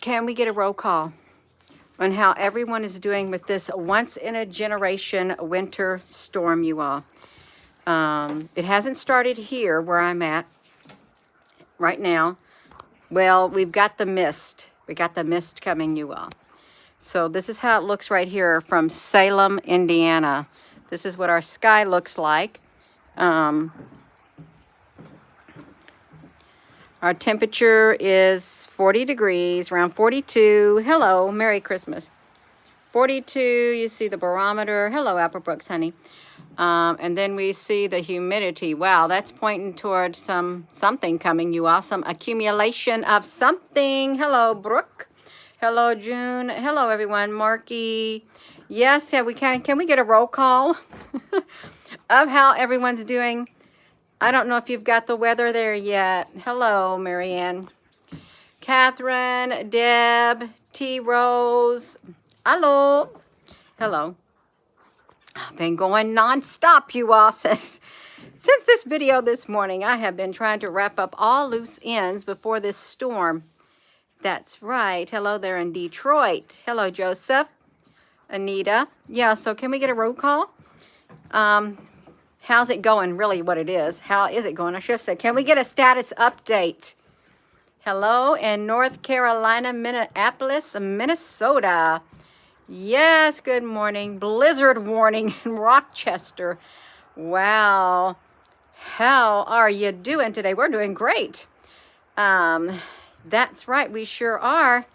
Can we get a roll call on how everyone is doing with this once-in-a-generation winter storm, you all? It hasn't started here where I'm at right now. Well, we've got the mist. We got the mist coming, you all. So this is how it looks right here from Salem, Indiana. This is what our sky looks like. Our temperature is 40 degrees, around 42. Hello, Merry Christmas. 42, you see the barometer. Hello, Applebrooks, honey. And then we see the humidity. Wow, that's pointing toward something coming, you all. Some accumulation of something. Hello, Brooke. Hello, June. Hello, everyone. Marky. Yes, yeah, can we get a roll call of how everyone's doing? I don't know if you've got the weather there yet. Hello, Marianne. Catherine, Deb, T. Rose. Hello. Hello. I've been going nonstop, you all. Since this video this morning, I have been trying to wrap up all loose ends before this storm. That's right. Hello there in Detroit. Hello, Joseph. Anita. Yeah, so can we get a roll call? How's it going? Really what it is. How is it going? I should have said, can we get a status update? Hello in North Carolina, Minneapolis, Minnesota. Yes, good morning. Blizzard warning in Rochester. Wow. How are you doing today? We're doing great. That's right. We sure are.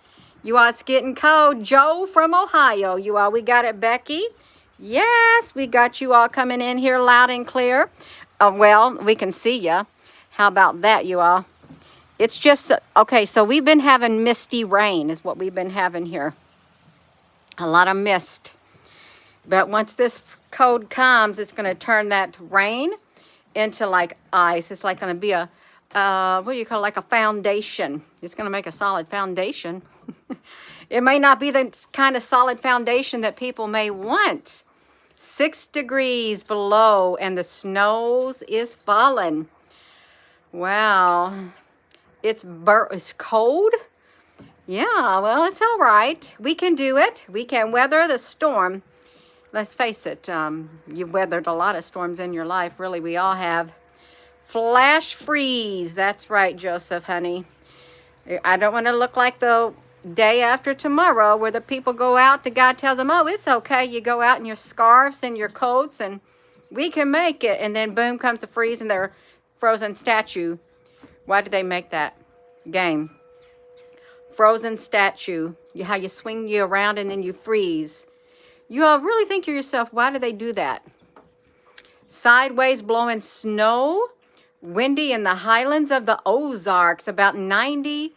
You all, it's getting cold. Joe from Ohio. You all, we got it, Becky. Yes, we got you all coming in here loud and clear. Well, we can see you. How about that, you all? It's just, okay, so we've been having misty rain is what we've been having here. A lot of mist. But once this cold comes, it's going to turn that rain into like ice. It's like going to be a, what do you call it, like a foundation. It's going to make a solid foundation. It may not be the kind of solid foundation that people may want. 6 degrees below and the snows is falling. Wow. It's cold. Yeah, well, it's all right. We can do it. We can weather the storm. Let's face it, you've weathered a lot of storms in your life. Really, we all have. Flash freeze. That's right, Joseph, honey. I don't want to look like the day after tomorrow where the people go out, the guy tells them, oh, it's okay. You go out in your scarves and your coats and we can make it. And then boom comes the freeze and their frozen statue. Why did they make that game? Frozen statue. How you swing you around and then you freeze. You all really think to yourself, why do they do that? Sideways blowing snow. Windy in the highlands of the Ozarks, about 70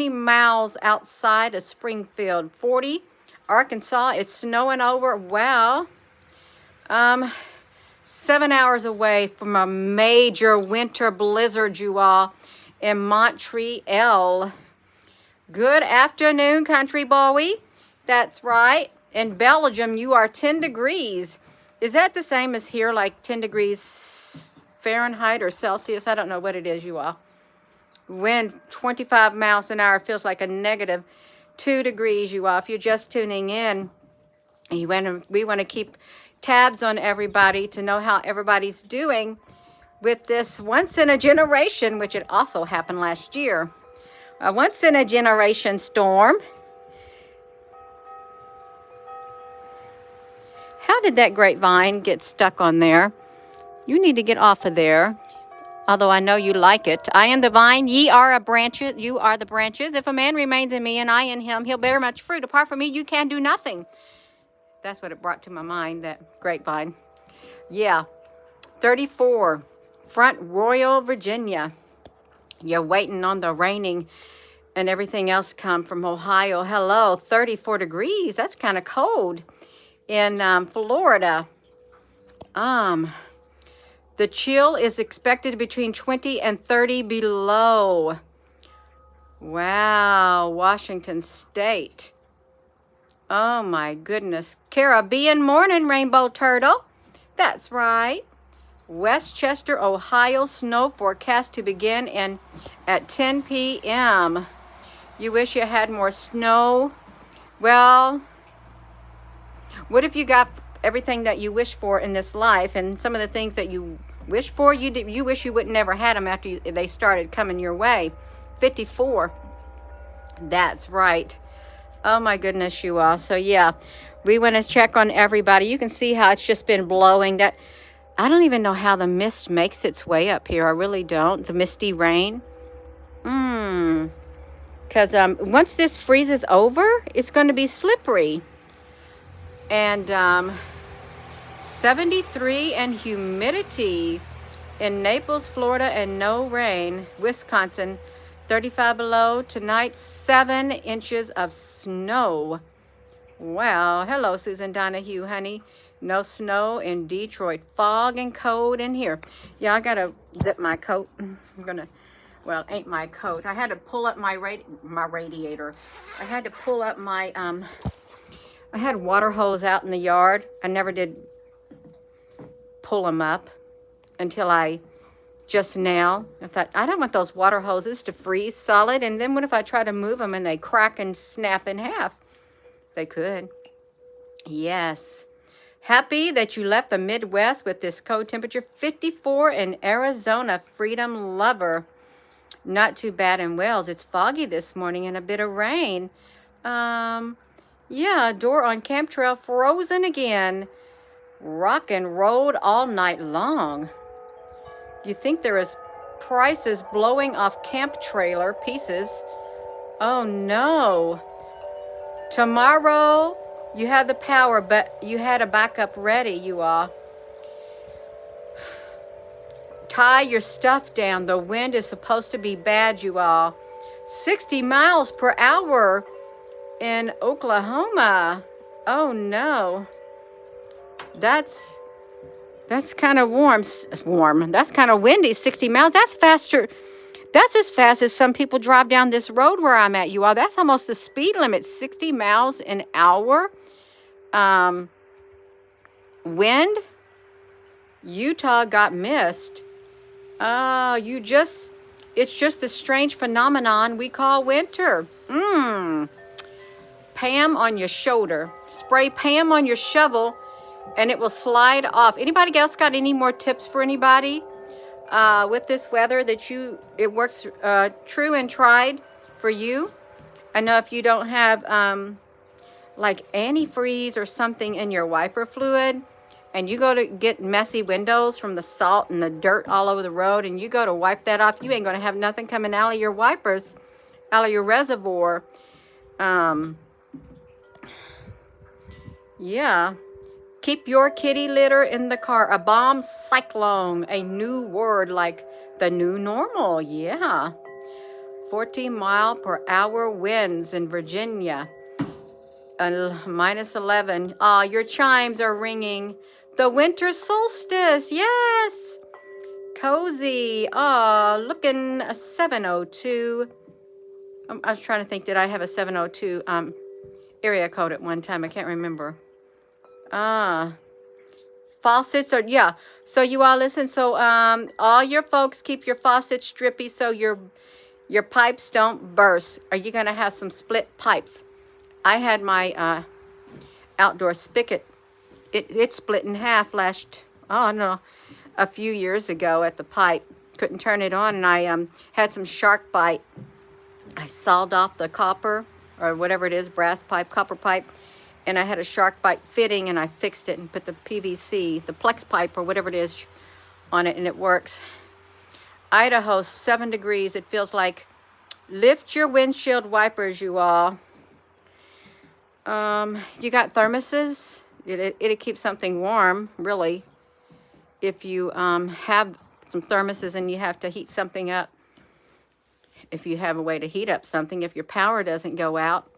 miles outside of Springfield. 40, Arkansas, it's snowing over. Wow. 7 hours away from a major winter blizzard, you all, in Montreal. Good afternoon, country boy. That's right. In Belgium, you are 10 degrees. Is that the same as here, like 10 degrees Fahrenheit or Celsius? I don't know what it is, you all. Wind 25 miles an hour feels like a negative 2 degrees, you all. If you're just tuning in, we want to keep tabs on everybody to know how everybody's doing with this once in a generation, which it also happened last year. A once in a generation storm. How did that grapevine get stuck on there? You need to get off of there. Although I know you like it. I am the vine, ye are a branches, you are the branches. If a man remains in me and I in him, he'll bear much fruit. Apart from me, you can do nothing. That's what it brought to my mind, that grapevine. Yeah, 34, Front Royal, Virginia. You're waiting on the raining and everything else come from Ohio. Hello, 34 degrees. That's kind of cold. In Florida, the chill is expected between 20 and 30 below. Wow, Washington State. Oh my goodness. Caribbean morning, rainbow turtle. That's right. Westchester, Ohio, snow forecast to begin at 10 p.m. You wish you had more snow. Well, what if you got everything that you wish for in this life, and some of the things that you wish for, you wish you would never had them after they started coming your way. 54. That's right. Oh my goodness, you all. So yeah, we want to check on everybody. You can see how it's just been blowing. That I don't even know how the mist makes its way up here. I really don't. The misty rain. Because once this freezes over, it's going to be slippery. And 73 and humidity in Naples, Florida, and no rain. Wisconsin, 35 below. Tonight, 7 inches of snow. Wow. Hello, Susan Donahue, honey. No snow in Detroit. Fog and cold in here. Yeah, I got to zip my coat. I'm going to... Well, it ain't my coat. I had to pull up my radiator. I had to pull up my, I had water hose out in the yard. I never did pull them up until just now. I thought, I don't want those water hoses to freeze solid. And then what if I try to move them and they crack and snap in half? They could. Yes. Happy that you left the Midwest with this cold temperature. 54 in Arizona. Freedom lover. Not too bad in Wales. It's foggy this morning and a bit of rain. Yeah, door on camp trail frozen again. Rock and rolled all night long. You think there is prices blowing off camp trailer pieces? Oh no. Tomorrow you have the power, but you had a backup ready, you all. Tie your stuff down. The wind is supposed to be bad, you all. 60 miles per hour in Oklahoma. Oh no. That's kind of warm. That's kind of windy. 60 miles. That's faster. That's as fast as some people drive down this road where I'm at, you all. That's almost the speed limit. 60 miles an hour. Wind. Utah got missed. Oh, it's just the strange phenomenon we call winter. Pam on your shoulder. Spray Pam on your shovel and it will slide off. Anybody else got any more tips for anybody with this weather that it works true and tried for you? I know if you don't have like antifreeze or something in your wiper fluid, and you go to get messy windows from the salt and the dirt all over the road, and you go to wipe that off, you ain't going to have nothing coming out of your wipers, out of your reservoir. Yeah. Keep your kitty litter in the car. A bomb cyclone, a new word like the new normal. Yeah. 14 mile per hour winds in Virginia. Minus 11. Ah, your chimes are ringing. The winter solstice, yes. Cozy. Oh, looking a 702. I was trying to think, did I have a 702 area code at one time? I can't remember. Faucets are, yeah. So you all listen. So all your folks keep your faucets drippy so your pipes don't burst. Are you going to have some split pipes? I had my outdoor spigot. It split in half a few years ago at the pipe. Couldn't turn it on, and I had some shark bite. I sawed off the copper, or whatever it is, brass pipe, copper pipe, and I had a shark bite fitting, and I fixed it and put the PVC, the Plex pipe, or whatever it is, on it, and it works. Idaho, 7 degrees. It feels like, lift your windshield wipers, you all. You got thermoses? It'll keep something warm, really. If you have some thermoses and you have to heat something up, if you have a way to heat up something, if your power doesn't go out,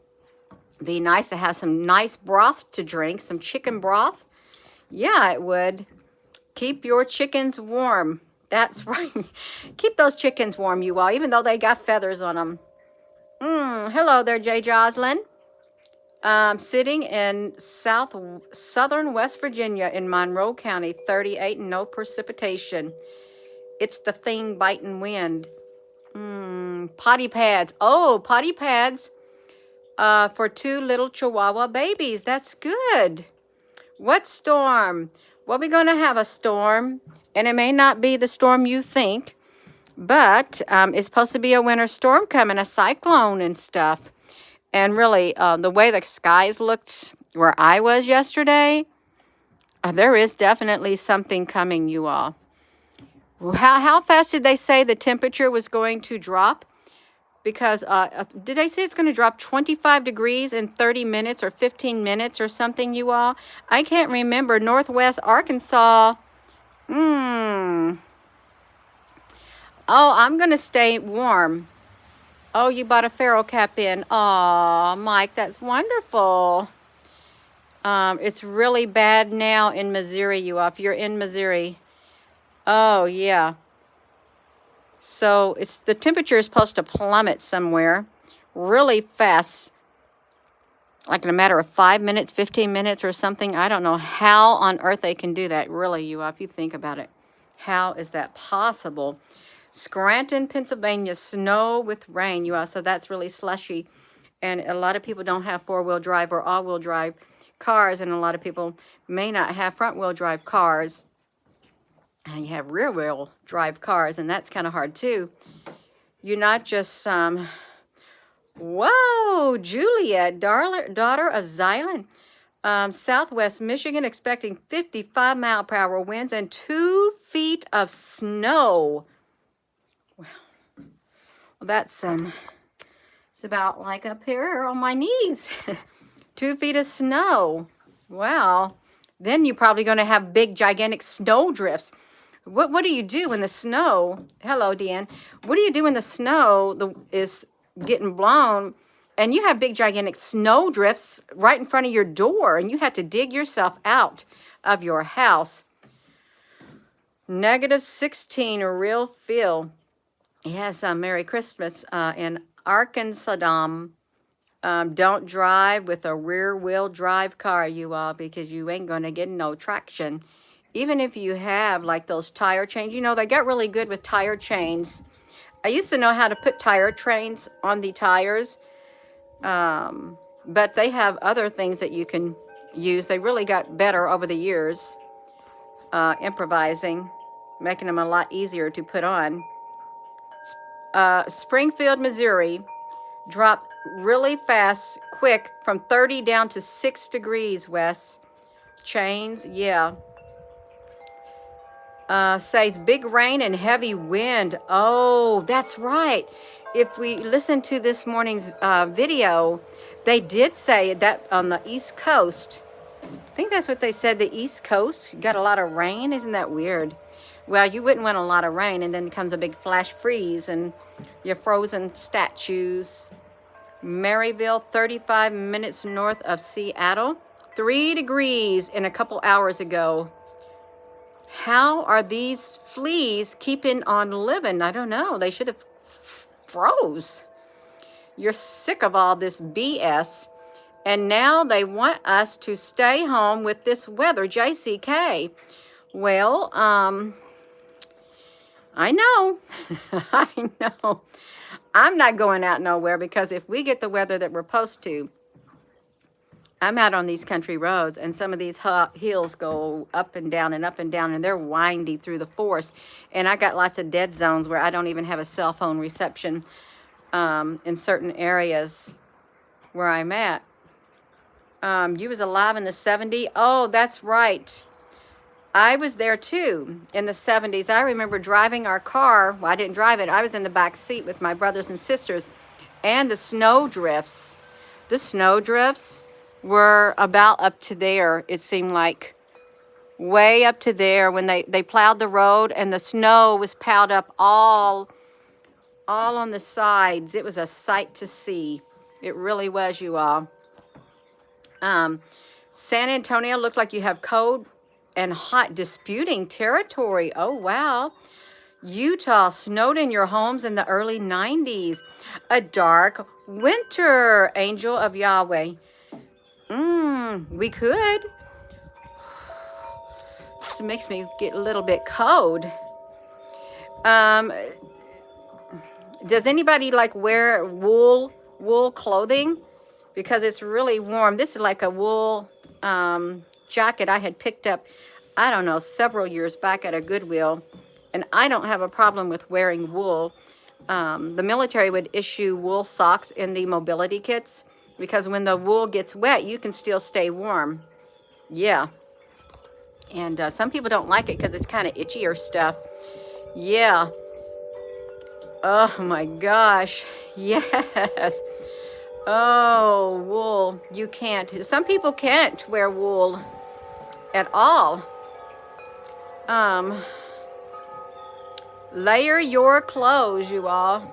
it'd be nice to have some nice broth to drink, some chicken broth. Yeah, it would. Keep your chickens warm. That's right. Keep those chickens warm, you all, even though they got feathers on them. Hello there, Jay Joslin. Sitting in southern West Virginia in Monroe County, 38 and no precipitation. It's the thing biting wind. Potty pads. Oh, potty pads for 2 little Chihuahua babies. That's good. What storm? Well, we're going to have a storm, and it may not be the storm you think, but it's supposed to be a winter storm coming, a cyclone and stuff. And really, the way the skies looked where I was yesterday, there is definitely something coming, you all. How fast did they say the temperature was going to drop? Because did they say it's going to drop 25 degrees in 30 minutes or 15 minutes or something, you all? I can't remember. Northwest Arkansas. Oh, I'm going to stay warm. Oh, you bought a Faro cap in. Oh, Mike, that's wonderful. It's really bad now in Missouri, you all. If you're in Missouri. Oh, yeah. So the temperature is supposed to plummet somewhere really fast, like in a matter of 5 minutes, 15 minutes or something. I don't know how on earth they can do that, really, you all, if you think about it. How is that possible? Scranton, Pennsylvania, snow with rain, you all. So that's really slushy. And a lot of people don't have 4-wheel drive or all-wheel drive cars, and a lot of people may not have front-wheel drive cars. And you have rear-wheel drive cars, and that's kind of hard too. You're not just whoa, Juliet, daughter of Zylan, Southwest Michigan, expecting 55-mile-per-hour winds and 2 feet of snow. Well, that's it's about like up here on my knees. 2 feet of snow. Wow. Then you're probably going to have big, gigantic snow drifts. What do you do when the snow, hello, Deanne, what do you do when the snow is getting blown and you have big, gigantic snow drifts right in front of your door and you have to dig yourself out of your house? -16, a real feel. Yes, Merry Christmas in Arkansas. Don't drive with a rear-wheel drive car, you all, because you ain't going to get no traction. Even if you have like those tire chains, you know, they got really good with tire chains. I used to know how to put tire chains on the tires, but they have other things that you can use. They really got better over the years, improvising, making them a lot easier to put on. Springfield, Missouri, dropped really fast, quick, from 30 down to 6 degrees, Wes. Chains, yeah. Says big rain and heavy wind. Oh, that's right. If we listen to this morning's video, they did say that on the East Coast, I think that's what they said, the East Coast got a lot of rain. Isn't that weird? Well, you wouldn't want a lot of rain, and then comes a big flash freeze, and your frozen statues. Maryville, 35 minutes north of Seattle. 3 degrees in a couple hours ago. How are these fleas keeping on living? I don't know. They should have froze. You're sick of all this BS. And now they want us to stay home with this weather, JCK. Well, I know. I know. I'm not going out nowhere, because if we get the weather that we're supposed to, I'm out on these country roads, and some of these hills go up and down, and they're windy through the forest. And I got lots of dead zones where I don't even have a cell phone reception in certain areas where I'm at. You was alive in the 70s? Oh, that's right. I was there too in the 70s. I remember driving our car. Well, I didn't drive it. I was in the back seat with my brothers and sisters. And the snow drifts. The snow drifts were about up to there, it seemed like. Way up to there when they plowed the road, and the snow was piled up all on the sides. It was a sight to see. It really was, you all. San Antonio looked like you have cold and hot disputing territory. Oh, wow. Utah, snowed in your homes in the early 90s. A dark winter, angel of Yahweh. We could. This makes me get a little bit cold. Does anybody like wear wool clothing? Because it's really warm. This is like a wool jacket I had picked up, I don't know, several years back at a Goodwill. And I don't have a problem with wearing wool. The military would issue wool socks in the mobility kits because when the wool gets wet, you can still stay warm. Yeah. And some people don't like it because it's kind of itchy or stuff. Yeah. Oh my gosh. Yes. Oh, wool. You can't. Some people can't wear wool at all. Layer your clothes, you all.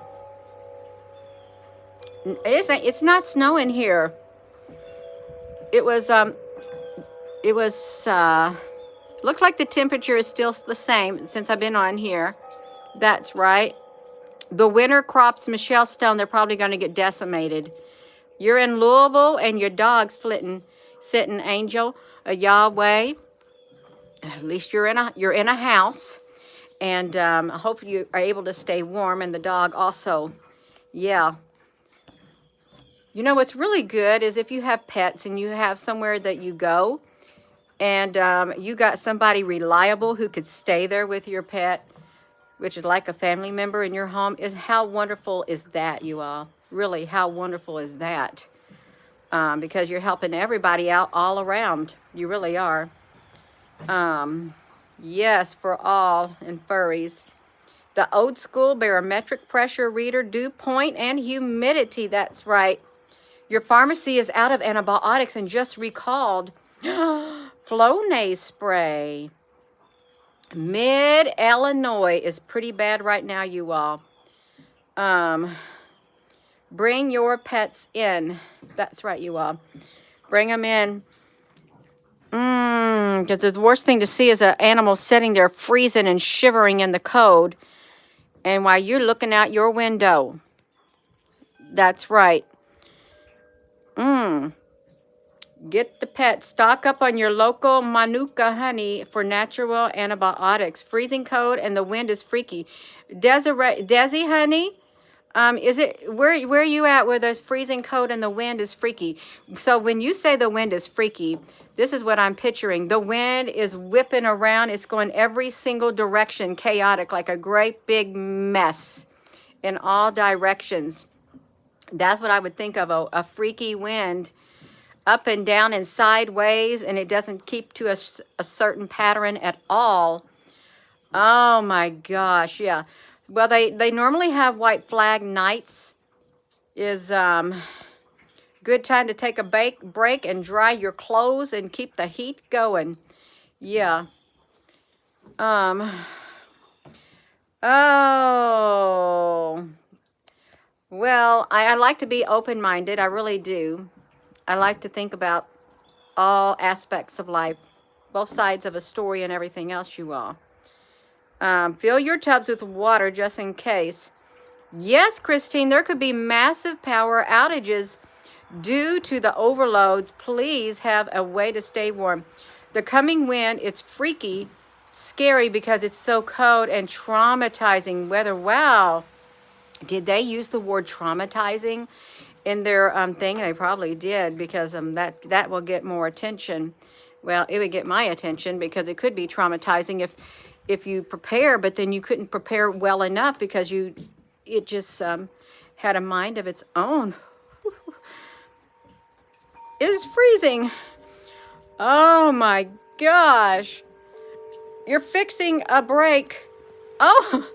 It's not snowing here. It was looked like the temperature is still the same since I've been on here. That's right. The winter crops, Michelle Stone, they're probably going to get decimated. You're in Louisville and your dog's sitting, Angel, a Yahweh. At least you're in a house, and I hope you are able to stay warm, and the dog also. Yeah. You know what's really good is if you have pets and you have somewhere that you go, and you got somebody reliable who could stay there with your pet, which is like a family member in your home, is how wonderful is that, you all? Really, how wonderful is that? Because you're helping everybody out all around. You really are. Yes, for all and furries. The old school barometric pressure reader, dew point, and humidity. That's right. Your pharmacy is out of antibiotics and just recalled Flonase spray. Mid-Illinois is pretty bad right now, you all. Bring your pets in. That's right, you all. Bring them in. Because the worst thing to see is an animal sitting there freezing and shivering in the cold. And while you're looking out your window. That's right. Get the pet. Stock up on your local Manuka honey for natural antibiotics. Freezing cold and the wind is freaky. Desi honey, is it where are you at where there's freezing cold and the wind is freaky? So when you say the wind is freaky, this is what I'm picturing. The wind is whipping around. It's going every single direction, chaotic, like a great big mess in all directions. That's what I would think of, a freaky wind. Up and down and sideways, and it doesn't keep to a certain pattern at all. Oh my gosh, yeah. Well, they normally have white flag nights. Is good time to take a break and dry your clothes and keep the heat going. Yeah. Oh. Well, I like to be open-minded. I really do. I like to think about all aspects of life, both sides of a story and everything else, you all. Fill your tubs with water just in case. Yes, Christine, there could be massive power outages due to the overloads. Please have a way to stay warm. The coming wind, it's freaky, scary because it's so cold and traumatizing weather. Wow. Did they use the word traumatizing in their thing? They probably did, because that will get more attention. Well, it would get my attention because it could be traumatizing if you prepare, but then you couldn't prepare well enough because it just had a mind of its own. It is freezing. Oh my gosh. You're fixing a break. Oh.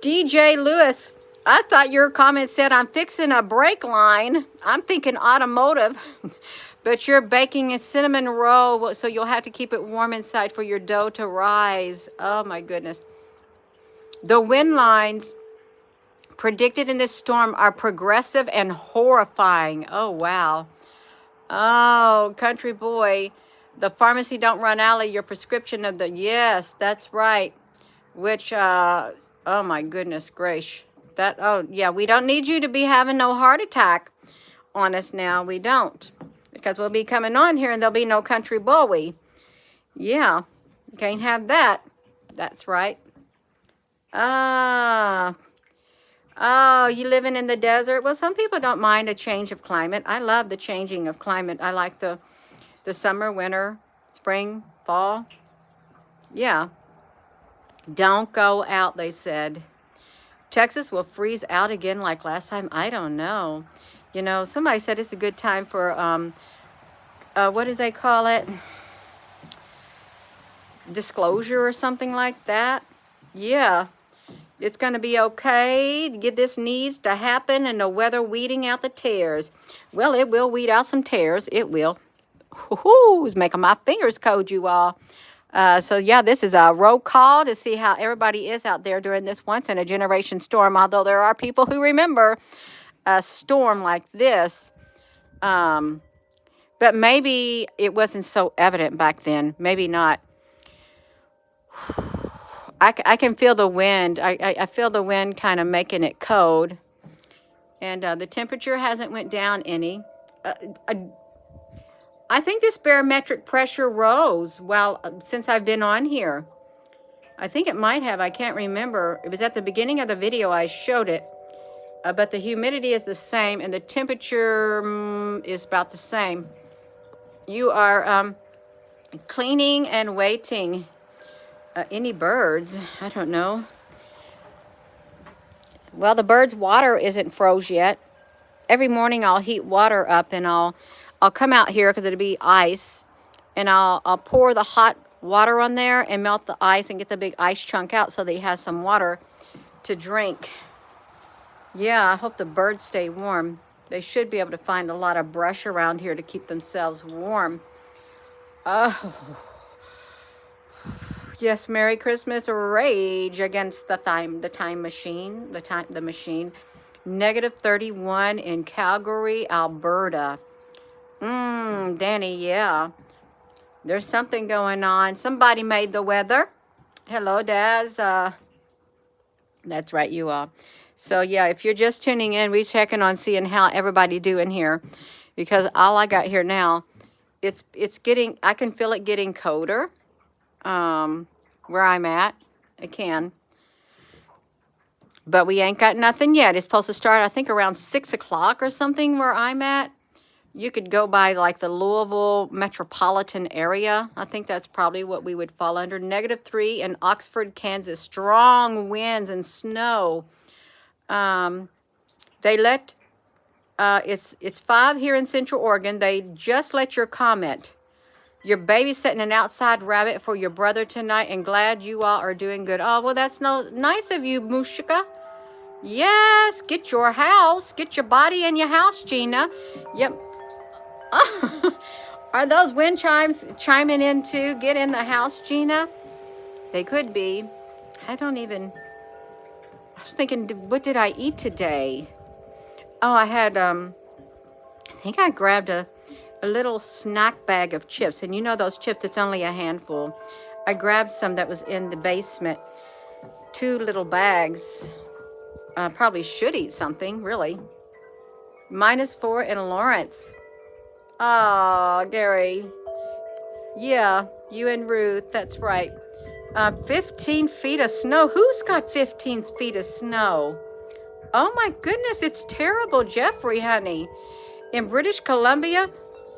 DJ Lewis, I thought your comment said I'm fixing a brake line. I'm thinking automotive. But you're baking a cinnamon roll, so you'll have to keep it warm inside for your dough to rise. Oh my goodness. The wind lines predicted in this storm are progressive and horrifying. Oh, wow. Oh, country boy. The pharmacy don't run out of your prescription of the... Yes, that's right. Which, oh my goodness gracious. Oh, yeah, we don't need you to be having no heart attack on us now. We don't. Because we'll be coming on here and there'll be no country boy. Yeah, you can't have that. That's right. Oh, you living in the desert? Well, some people don't mind a change of climate. I love the changing of climate. I like the summer, winter, spring, fall. Yeah. Don't go out, they said. Texas will freeze out again like last time. I don't know. You know, somebody said it's a good time for, what do they call it? Disclosure or something like that. Yeah. It's going to be okay. This needs to happen, and the weather weeding out the tears. Well, it will weed out some tears. It will. Whoo-hoo, it's making my fingers cold, you all. So, yeah, this is a roll call to see how everybody is out there during this once-in-a-generation storm, although there are people who remember a storm like this. But maybe it wasn't so evident back then. Maybe not. I can feel the wind. I feel the wind kind of making it cold. And the temperature hasn't went down any. I think this barometric pressure rose since I've been on here. I think it might have. I can't remember. It was at the beginning of the video I showed it. But the humidity is the same, and the temperature is about the same. You are cleaning and waiting. Any birds? I don't know. Well, the birds' water isn't froze yet. Every morning I'll heat water up, and I'll come out here because it'll be ice, and I'll pour the hot water on there and melt the ice and get the big ice chunk out so they have some water to drink. Yeah, I hope the birds stay warm. They should be able to find a lot of brush around here to keep themselves warm. Oh. Yes, Merry Christmas. Rage against the time machine. The machine. -31 in Calgary, Alberta. Danny, yeah. There's something going on. Somebody made the weather. Hello, Daz. That's right, you all. So, yeah, if you're just tuning in, we're checking on seeing how everybody doing here. Because all I got here now, it's getting, I can feel it getting colder. Where I'm at. I can. But we ain't got nothing yet. It's supposed to start, I think, around 6 o'clock or something where I'm at. You could go by like the Louisville metropolitan area. I think that's probably what we would fall under. -3 in Oxford, Kansas. Strong winds and snow. They let, it's 5 here in Central Oregon. They just let your comment. You're babysitting an outside rabbit for your brother tonight, and glad you all are doing good. Oh, well, that's nice of you, Mushika. Yes, get your house. Get your body in your house, Gina. Yep. Are those wind chimes chiming in too? Get in the house, Gina? They could be. I was thinking, what did I eat today? Oh, I had, I think I grabbed a little snack bag of chips. And you know those chips, it's only a handful. I grabbed some that was in the basement. 2 little bags. Probably should eat something, really. -4 in Lawrence. Oh, Gary. Yeah, you and Ruth, that's right. 15 feet of snow. Who's got 15 feet of snow? Oh my goodness, it's terrible, Jeffrey, honey. In British Columbia,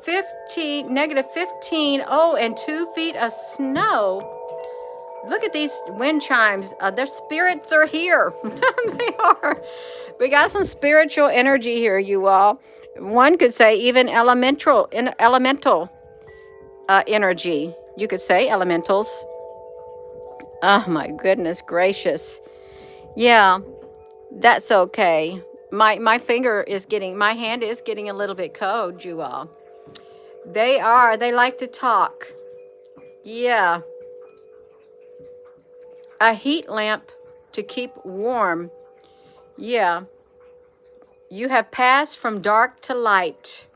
-15, and 2 feet of snow. Look at these wind chimes. Their spirits are here. They are. We got some spiritual energy here, you all. One could say even elemental energy. You could say elementals. Oh my goodness gracious. Yeah, that's okay. My hand is getting a little bit cold, you all. They like to talk. Yeah. A heat lamp to keep warm. Yeah. You have passed from dark to light.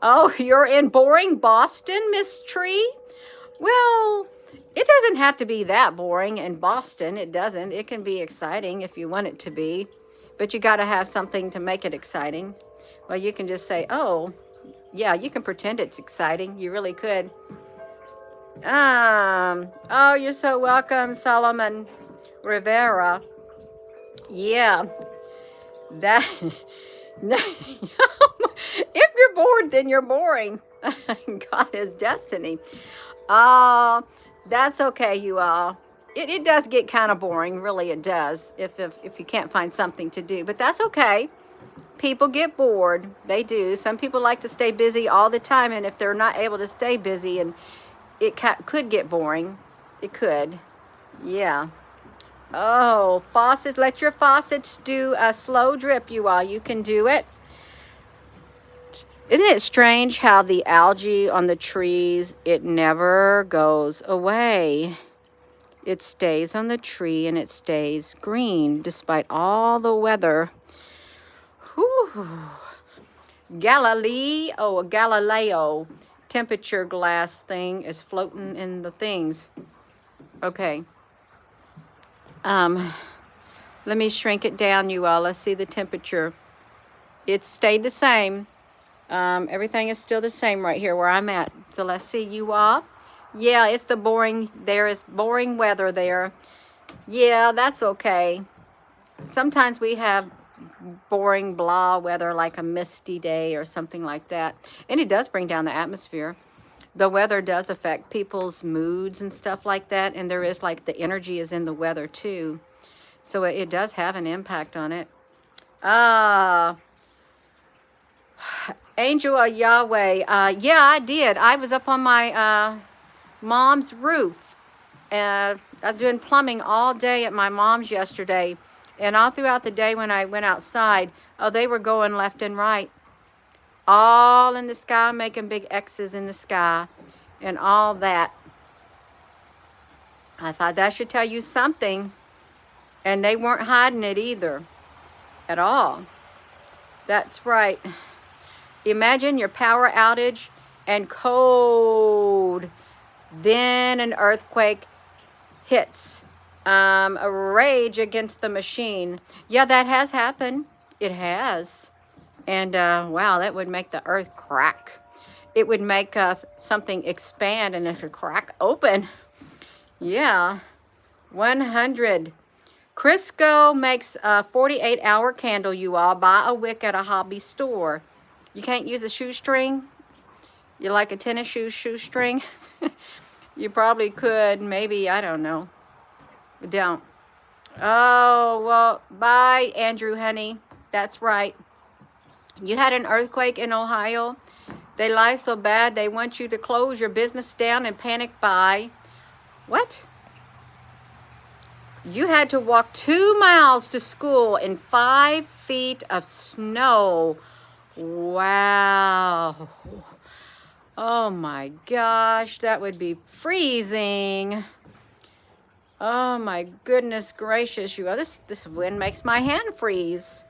Oh, you're in boring Boston, Miss Tree? Well, it doesn't have to be that boring in Boston. It doesn't. It can be exciting if you want it to be. But you got to have something to make it exciting. Well, you can just say, oh, yeah, you can pretend it's exciting. You really could. Oh, you're so welcome, Solomon Rivera. Yeah. That, if you're bored, then you're boring. God is destiny. Uh, that's okay, you all. It does get kind of boring, really it does, if you can't find something to do. But that's okay. People get bored. They do. Some people like to stay busy all the time, and if they're not able to stay busy, and it could get boring. It could. Yeah. Oh, faucets. Let your faucets do a slow drip, you all. You can do it. Isn't it strange how the algae on the trees, it never goes away? It stays on the tree and it stays green despite all the weather. Whew. Galileo temperature glass thing is floating in the things. Okay. Let me shrink it down, you all. Let's see the temperature. It stayed the same. Everything is still the same right here where I'm at. So let's see, you all. Yeah, it's the boring. There is boring weather there. Yeah, that's okay. Sometimes we have boring blah weather, like a misty day or something like that. And it does bring down the atmosphere. The weather does affect people's moods and stuff like that. And there is like the energy is in the weather too. So it does have an impact on it. Angel of Yahweh. Yeah, I did. I was up on my mom's roof. I was doing plumbing all day at my mom's yesterday. And all throughout the day when I went outside, oh, they were going left and right. All in the sky, making big X's in the sky and all that. I thought that should tell you something. And they weren't hiding it either at all. That's right. Imagine your power outage and cold. Then an earthquake hits. A rage against the machine. Yeah, that has happened. It has. And wow, that would make the earth crack. It would make something expand and it would crack open. Yeah. 100. Crisco makes a 48-hour candle, you all. Buy a wick at a hobby store. You can't use a shoestring? You like a tennis shoestring? You probably could. Maybe. I don't know. Don't. Oh, well, bye, Andrew, honey. That's right. You had an earthquake in Ohio. They lie so bad they want you to close your business down and panic buy. What? You had to walk 2 miles to school in 5 feet of snow. Wow. Oh my gosh, that would be freezing. Oh my goodness gracious, you all. This wind makes my hand freeze.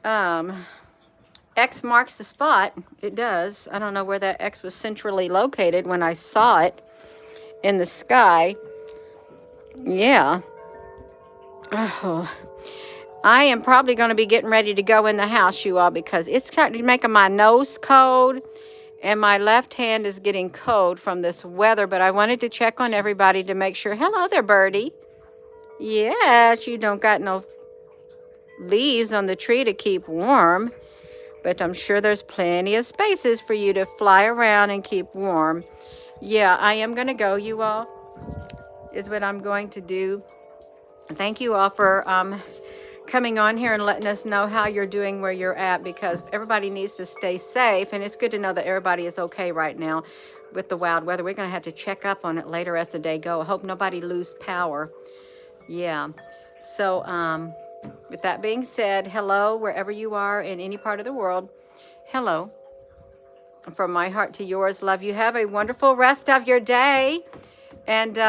X marks the spot. It does. I don't know where that X was centrally located when I saw it in the sky. Yeah. Oh. I am probably going to be getting ready to go in the house, you all, because it's starting to make my nose cold and my left hand is getting cold from this weather. But I wanted to check on everybody to make sure. Hello there, birdie. Yes, you don't got no leaves on the tree to keep warm, but I'm sure there's plenty of spaces for you to fly around and keep warm. Yeah, I am going to go, you all, is what I'm going to do. Thank you all for coming on here and letting us know how you're doing where you're at, because everybody needs to stay safe, and it's good to know that everybody is okay right now with the wild weather. We're going to have to check up on it later as the day goes. I hope nobody lose power. Yeah. So with that being said, hello wherever you are in any part of the world. Hello. From my heart to yours, love you. Have a wonderful rest of your day, and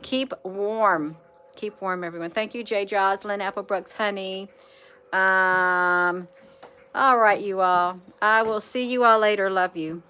keep warm. Keep warm, everyone. Thank you, Jay Jocelyn, Applebrooks, honey. All right, you all. I will see you all later. Love you.